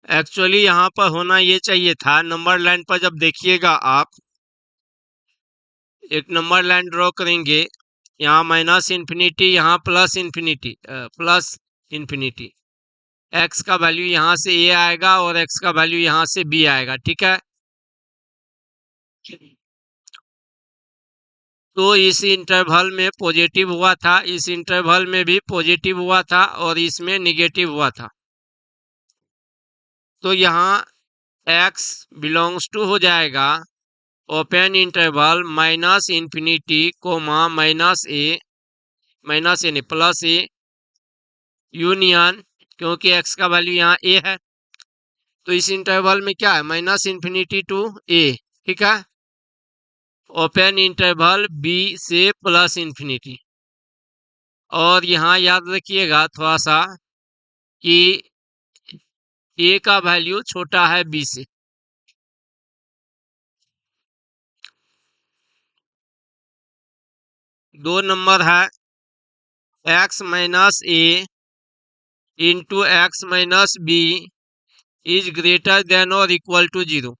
Actually यहाँ पर होना ये चाहिए था, नंबर लाइन पर जब देखिएगा आप एक नंबर लाइन ड्रॉ करेंगे, यहाँ माइनस इन्फिनिटी, यहाँ प्लस इन्फिनिटी, एक्स का वैल्यू यहाँ से ए आएगा और एक्स का वैल्यू यहाँ से बी आएगा, ठीक है। तो इस इंटरवल में पॉजिटिव हुआ था, इस इंटरवल में भी पॉजिटिव हुआ था और इसमें निगेटिव हुआ था। तो यहाँ x बिलोंग्स टू हो जाएगा open interval minus infinity comma minus a नहीं प्लस ए यूनियन, क्योंकि x का वैल्यू यहाँ a है तो इस इंटरवल में क्या है माइनस इन्फिनिटी टू a, ठीक है। ओपन इंटरवल b से प्लस इन्फिनिटी, और यहाँ याद रखिएगा थोड़ा सा कि a का वैल्यू छोटा है b से। दो नंबर है x minus a into x minus b is greater than और इक्वल टू 0।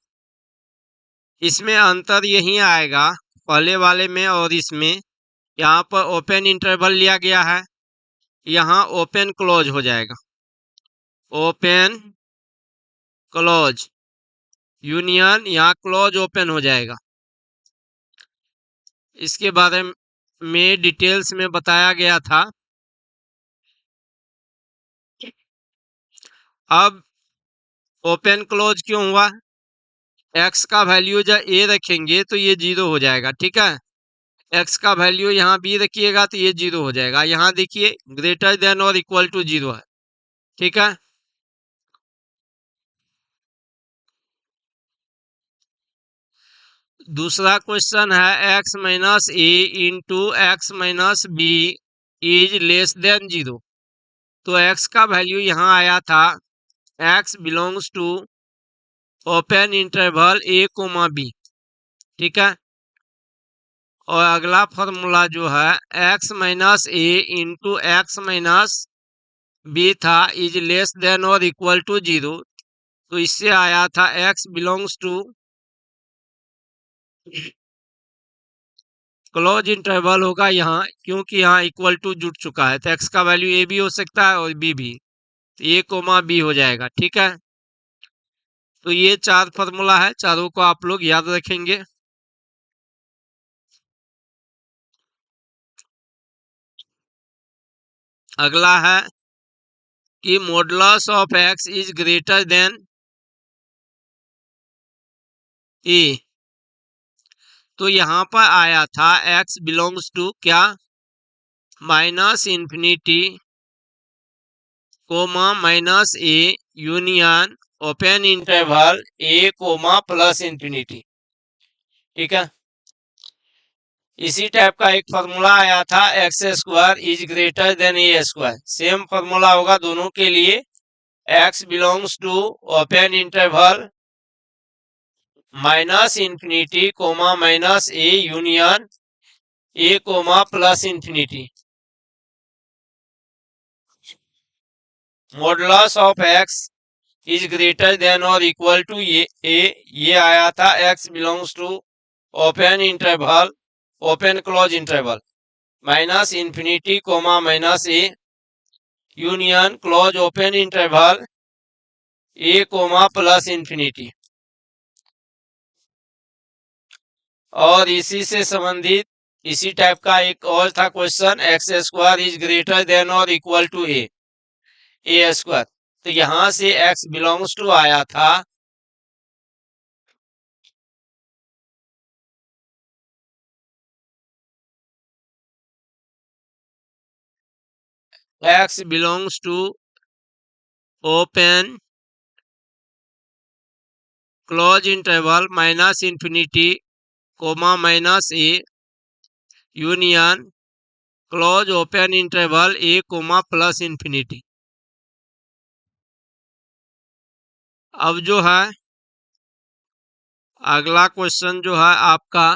इसमें अंतर यही आएगा पहले वाले में और इसमें। यहाँ पर ओपन इंटरवल लिया गया है, यहाँ ओपन क्लोज हो जाएगा, ओपन क्लोज यूनियन, यहाँ क्लोज ओपन हो जाएगा। इसके बारे में डिटेल्स में बताया गया था। अब ओपन क्लोज क्यों हुआ, x का वैल्यू जब a रखेंगे तो ये 0 हो जाएगा, ठीक है। x का वैल्यू यहाँ b रखिएगा तो ये 0 हो जाएगा। यहाँ देखिए ग्रेटर देन और इक्वल टू 0 है, ठीक है। दूसरा क्वेश्चन है x minus a into x minus b is less than 0। तो x का वैल्यू यहाँ आया था x belongs to open interval a comma b, ठीक है। और अगला फॉर्मूला जो है x minus a into x minus b था इज लेस देन और इक्वल टू 0। तो इससे आया था x belongs to close interval होगा यहाँ, क्योंकि यहाँ इक्वल टू जुड़ चुका है तो x का वैल्यू a भी हो सकता है और b भी, तो a कोमा b हो जाएगा, ठीक है। तो ये 4 फॉर्मूला है, चारों को आप लोग याद रखेंगे। अगला है कि modulus of x is greater than a। तो यहाँ पर आया था x बिलोंग्स टू क्या minus infinity comma minus a union open interval a comma plus infinity, ठीक है। इसी टाइप का एक फॉर्मूला आया था x square is greater than a square. Same formula होगा दोनों के लिए, x belongs to open interval minus infinity comma minus a union a comma plus infinity. Modulus of x is greater than और equal to ये आया था x belongs to open interval open close interval minus infinity comma minus a union close open interval a comma plus infinity. और इसी से संबंधित इसी type का एक और था question, x square is greater than और इक्वल टू ए स्क्वायर। तो यहां से x बिलोंग्स टू आया था x belongs to open close interval minus infinity comma minus a union close open interval a comma plus infinity. अब जो है अगला क्वेश्चन जो है आपका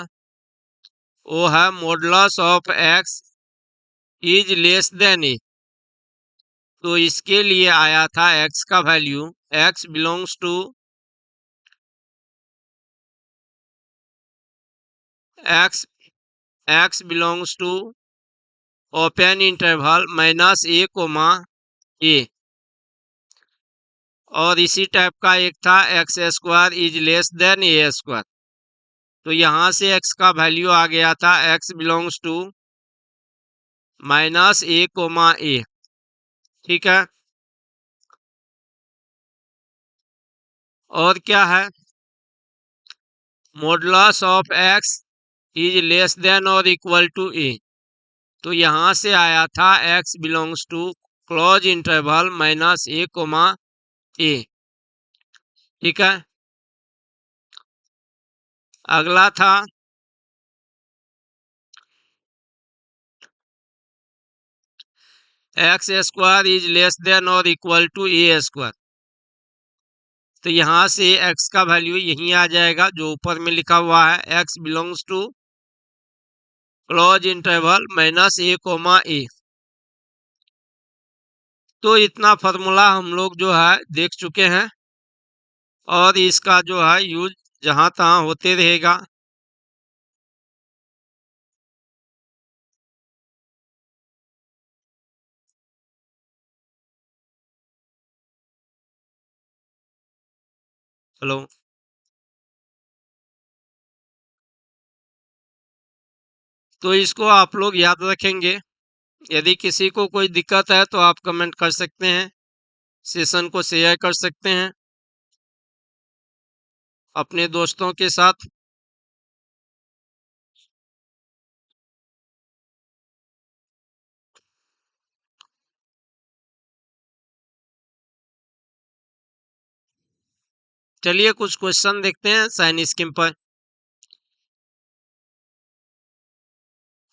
वो है modulus of x is less than a. तो इसके लिए आया था x का value x belongs to x belongs to open interval -a comma a। और इसी टाइप का एक था x square is less than a square. तो यहां से x का वैल्यू आ गया था x belongs to -a comma a। ठीक है, और क्या है, modulus of x is less than और इक्वल टू a। तो यहां से आया था x belongs to close interval -a comma a। ठीक है, अगला था x square is less than और इक्वल टू ए स्क्वायर। तो यहां से x का वैल्यू यही आ जाएगा जो ऊपर में लिखा हुआ है, x belongs to close interval -a comma a। तो इतना फार्मूला हम लोग जो है देख चुके हैं और इसका जो है यूज जहां तहां होते रहेगा। हेलो, तो इसको आप लोग याद रखेंगे। यदि किसी को कोई दिक्कत है तो आप कमेंट कर सकते हैं, सेशन को शेयर कर सकते हैं अपने दोस्तों के साथ। चलिए कुछ क्वेश्चन देखते हैं साइन स्कीम पर।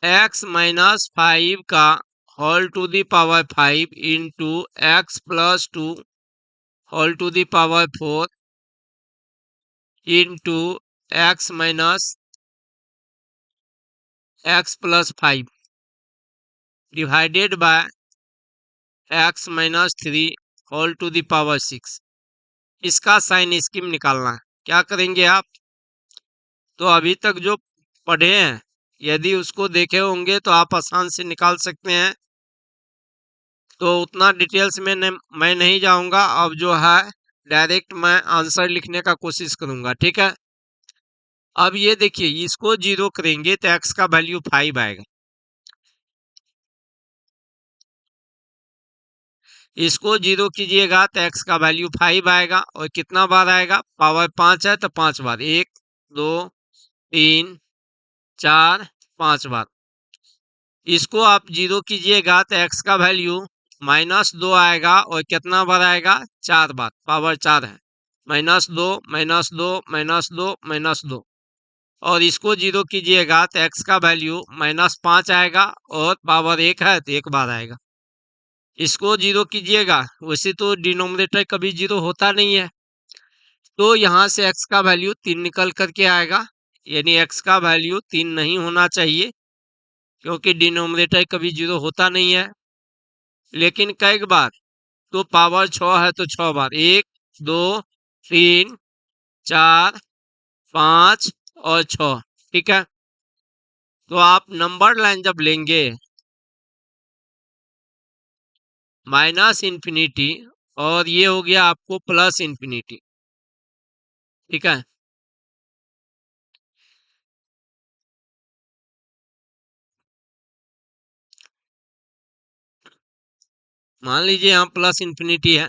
x -5 का whole to the power 5 into x plus 2 whole to the power 4 into x minus x plus 5 divided by x minus 3 whole to the power 6। इसका साइन स्कीम निकालना है। क्या करेंगे आप, तो अभी तक जो पढ़े हैं यदि उसको देखे होंगे तो आप आसान से निकाल सकते हैं। तो उतना डिटेल्स में मैं नहीं जाऊंगा। अब जो है डायरेक्ट मैं आंसर लिखने का कोशिश करूंगा। ठीक है, अब ये देखिए इसको जीरो करेंगे तो x का वैल्यू 5 आएगा। इसको जीरो कीजिएगा तो x का वैल्यू 5 आएगा। और कितना बार आएगा, पावर 5 है तो 5 बार, 1 2 3 4 5 बार। इसको आप जीरो कीजिएगा तो x का वैल्यू -2 आएगा। और कितना बार आएगा, 4 बार, पावर 4 है, -2 -2 -2 -2। और इसको जीरो कीजिएगा तो x का वैल्यू -5 आएगा। और पावर 1 है तो 1 बार आएगा। इसको जीरो कीजिएगा, वैसे तो डिनोमिनेटर कभी जीरो होता नहीं है, तो यहाँ से x का वैल्यू 3 निकल करके आएगा। यानी x का वैल्यू 3 नहीं होना चाहिए क्योंकि डिनोमिनेटर कभी जीरो होता नहीं है। लेकिन कई बार, तो पावर 6 है तो 6 बार, 1 2 3 4 5 और 6। ठीक है, तो आप नंबर लाइन जब लेंगे माइनस इन्फिनिटी और ये हो गया आपको प्लस इन्फिनिटी। ठीक है, मान लीजिए यहाँ प्लस इन्फिनिटी है,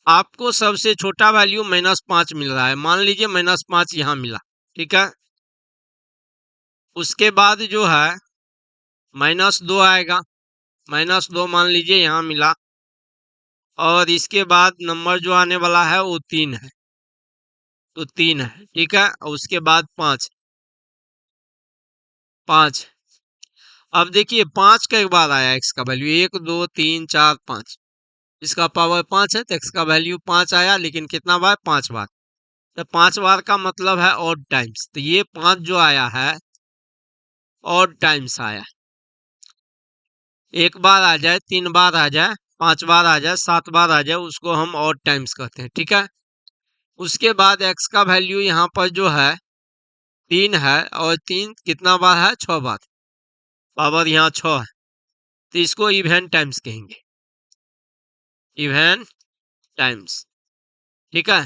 आपको सबसे छोटा वैल्यू -5 मिल रहा है। मान लीजिए -5 यहाँ मिला। ठीक है, उसके बाद जो है -2 आएगा, -2 मान लीजिए यहाँ मिला। और इसके बाद नंबर जो आने वाला है वो 3 है, तो 3 है। ठीक है, और उसके बाद 5 5। अब देखिए 5 का एक बार आया x का वैल्यू, 1 2 3 4 5, इसका पावर 5 है तो x का वैल्यू 5 आया। लेकिन कितना बार, 5 बार। तो 5 बार का मतलब है ऑड टाइम्स, तो ये 5 जो आया है ऑड टाइम्स आया। एक बार आ जाए, 3 बार आ जाए, 5 बार आ जाए, 7 बार आ जाए, उसको हम ऑड टाइम्स कहते हैं, ठीक है। उसके बाद x का वैल्यू यहाँ पर जो है 3 है, और 3 कितना बार है, 6 बार, पावर यहाँ 6 है, तो इसको इवन टाइम्स कहेंगे, इवन टाइम्स, ठीक है।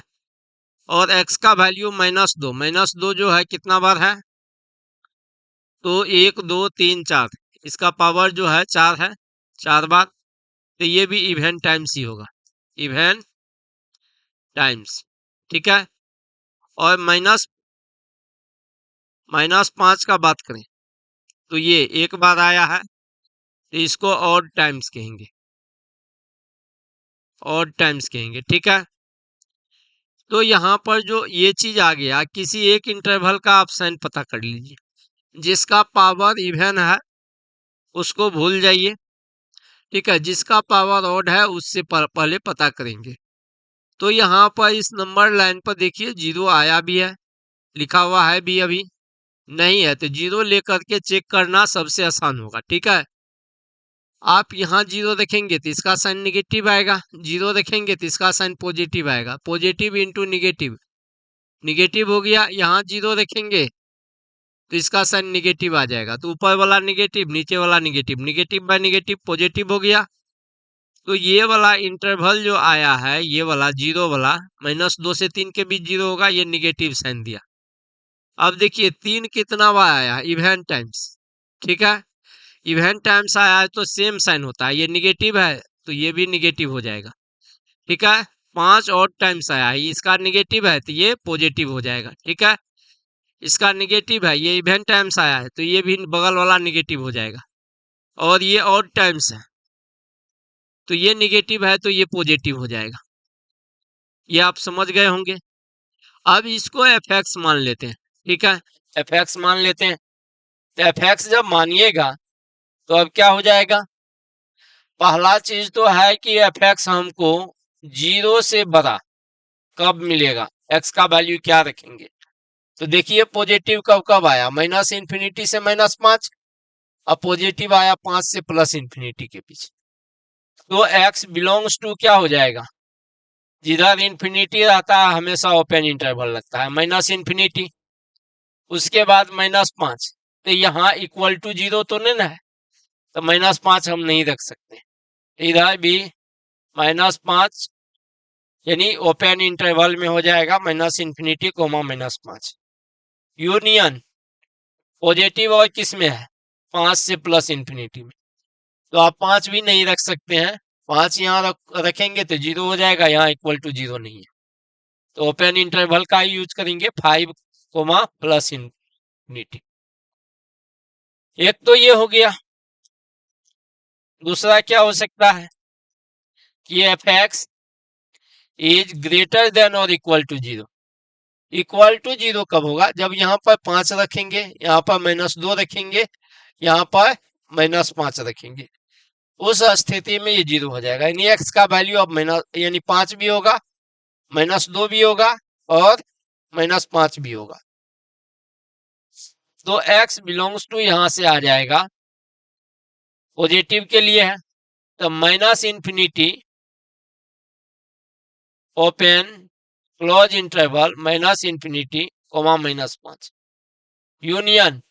और x का वैल्यू -2, -2 जो है कितना बार है, तो 1 2 3 4, इसका पावर जो है 4 है, 4 बार, तो ये भी इवन टाइम्स ही होगा, इवन टाइम्स, ठीक है। और -5 का बात करें तो ये एक बार आया है, तो इसको ऑड टाइम्स कहेंगे, ऑड टाइम्स कहेंगे, ठीक है। तो यहाँ पर जो ये चीज आ गया, किसी एक इंटरवल का आप साइन पता कर लीजिए, जिसका पावर इवन है उसको भूल जाइए, ठीक है। जिसका पावर ऑड है उससे पहले पता करेंगे। तो यहाँ पर इस नंबर लाइन पर देखिए 0 आया भी है, लिखा हुआ है भी, अभी नहीं है, तो 0 लेकर के चेक करना सबसे आसान होगा, ठीक है। आप यहाँ 0 देखेंगे तो इसका साइन निगेटिव आएगा, 0 देखेंगे तो इसका साइन पॉजिटिव आएगा, पॉजिटिव इंटू निगेटिव, निगेटिव हो गया। यहाँ 0 देखेंगे तो इसका साइन निगेटिव आ जाएगा, तो ऊपर वाला निगेटिव, नीचे वाला negative, negative bye negative positive हो गया। तो ये वाला इंटरवल जो आया है, ये वाला 0 वाला, -2 से 3 के बीच 0 होगा, ये निगेटिव साइन दिया। अब देखिए 3 कितना बार आया, इवन टाइम्स, ठीक है। इवन टाइम्स आया है तो सेम साइन होता है, ये निगेटिव है तो ये भी निगेटिव हो जाएगा, ठीक है। 5 ऑड टाइम्स आया है, इसका निगेटिव है तो ये पॉजिटिव हो जाएगा, ठीक है। इसका निगेटिव है, ये इवन टाइम्स आया है तो ये भी बगल वाला निगेटिव हो जाएगा। और ये ऑड टाइम्स है तो ये निगेटिव है तो ये पॉजिटिव हो जाएगा। ये आप समझ गए होंगे। अब इसको एफ मान लेते हैं, ठीक है, एफ मान लेते हैं। तो एफ जब मानिएगा तो अब क्या हो जाएगा, पहला चीज तो है कि एफ हमको 0 से बड़ा कब मिलेगा, एक्स का वैल्यू क्या रखेंगे। तो देखिए पॉजिटिव कब कब आया, -इन्फिनिटी से -5, अब पॉजिटिव आया 5 से +इन्फिनिटी के बीच। तो x बिलोंग्स टू क्या हो जाएगा, जिधर इन्फिनिटी रहता है हमेशा ओपन इंटरवल लगता है, -इन्फिनिटी, उसके बाद -5, तो यहाँ इक्वल टू 0 तो नहीं ना है, तो -5 हम नहीं रख सकते, इधर भी -5, यानी ओपन इंटरवल में हो जाएगा -इन्फिनिटी, -5। यूनियन पॉजिटिव और किस में है, 5 से +इन्फिनिटी में, तो आप 5 भी नहीं रख सकते हैं, 5 यहाँ रखेंगे तो 0 हो जाएगा, यहाँ इक्वल टू 0 नहीं है, तो ओपन इंटरवल का ही यूज करेंगे, 5, +इन्फिनिटी। एक तो ये हो गया। दूसरा क्या हो सकता है कि एफ इज ग्रेटर देन और इक्वल टू 0। इक्वल टू 0 कब होगा, जब यहाँ पर 5 रखेंगे, यहाँ पर -2 रखेंगे, यहाँ पर -5 रखेंगे, उस स्थिति में ये 0 हो जाएगा, यानी x का वैल्यू अब यानी 5 भी होगा, -2 भी होगा और -5 भी होगा। तो x बिलोंग्स टू यहां से आ जाएगा, पॉजिटिव के लिए है तो -infinity open close interval -infinity, -5, union,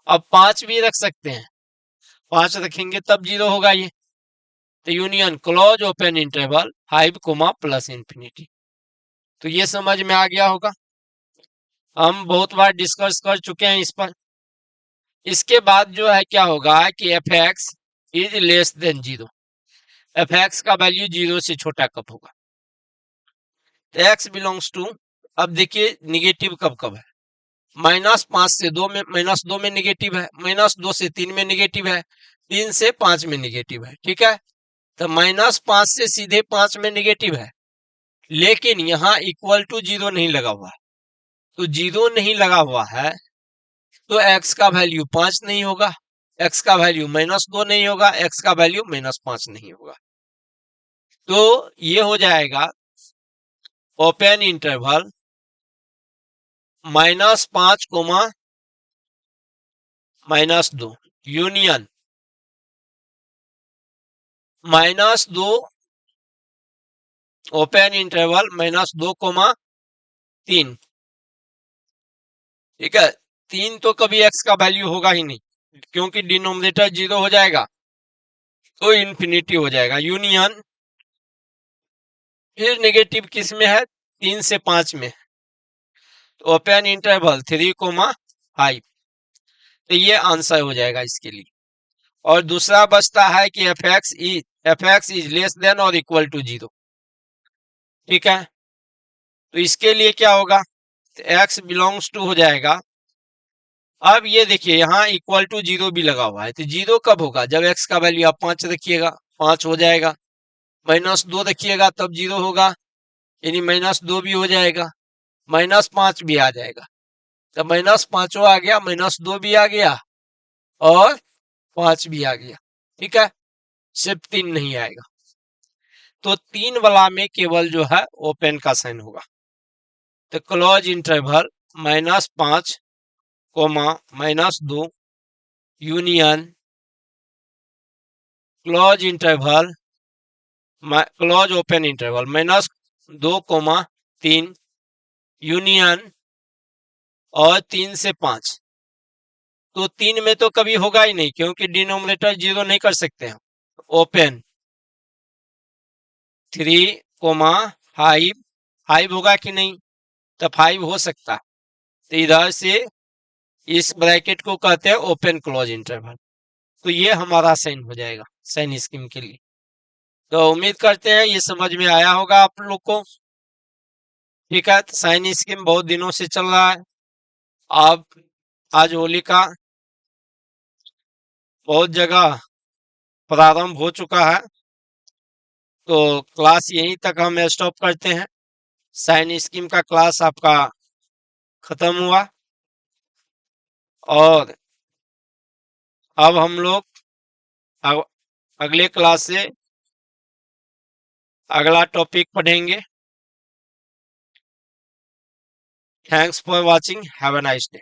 अब 5 भी रख सकते हैं, 5 रखेंगे तब 0 होगा ये, तो union close open interval 5, +infinity. तो ये समझ में आ गया होगा, हम बहुत बार डिस्कस कर चुके हैं इस पर। इसके बाद जो है क्या होगा कि F is less than 0, F का वैल्यू 0 से छोटा कब होगा, तो x बिलोंग्स टू, अब देखिए निगेटिव कब कब है, -5 से 2 में, -2 में निगेटिव है, -2 से 3 में निगेटिव है, 3 से 5 में निगेटिव है, ठीक है। तो -5 से सीधे 5 में निगेटिव है, लेकिन यहाँ इक्वल टू 0 नहीं लगा हुआ है, तो 0 नहीं लगा हुआ है तो x का वैल्यू 5 नहीं होगा, x का वैल्यू -2 नहीं होगा, x का वैल्यू -5 नहीं होगा। तो ये हो जाएगा open interval -5, -2 union -2 open interval -2, 3। ठीक है, 3 तो कभी x का वैल्यू होगा ही नहीं क्योंकि डिनोमिनेटर 0 हो जाएगा तो इंफिनिटी हो जाएगा। यूनियन फिर नेगेटिव किस में है, 3 से 5 में, तो ओपन इंटरवल 3, 5। तो ये आंसर हो जाएगा इसके लिए। और दूसरा बचता है कि f(x) इज लेस देन और इक्वल टू 0। ठीक है, तो इसके लिए क्या होगा, तो x बिलोंग्स टू हो जाएगा। अब ये देखिए यहाँ इक्वल टू 0 भी लगा हुआ है, तो 0 कब होगा, जब x का वैल्यू आप 5 रखिएगा, 5 हो जाएगा। -2 रखिएगा तब 0 होगा, यानी -2 भी हो जाएगा, -5 भी आ जाएगा। तो -5 आ गया, -2 भी आ गया और 5 भी आ गया। ठीक है, सिर्फ 3 नहीं आएगा। तो 3 वाला में केवल जो है ओपन का साइन होगा। तो close interval -5, -2 union close interval close open interval -2, 3 union और 3 से 5। तो 3 में तो कभी होगा ही नहीं क्योंकि डिनोमिनेटर 0 नहीं कर सकते हैं। ओपन 3, 5, 5 होगा कि नहीं, तो 5 हो सकता है। तो इधर से इस ब्रैकेट को कहते हैं ओपन क्लोज इंटरवल। तो ये हमारा साइन हो जाएगा साइन स्कीम के लिए। तो उम्मीद करते हैं ये समझ में आया होगा आप लोग को। ठीक है, तो साइन स्कीम बहुत दिनों से चल रहा है। अब आज होली का बहुत जगह प्रारंभ हो चुका है, तो क्लास यहीं तक हम स्टॉप करते हैं। साइन स्कीम का क्लास आपका खत्म हुआ और अब हम लोग अगले क्लास से अगला टॉपिक पढ़ेंगे। Thanks for watching, have a nice day.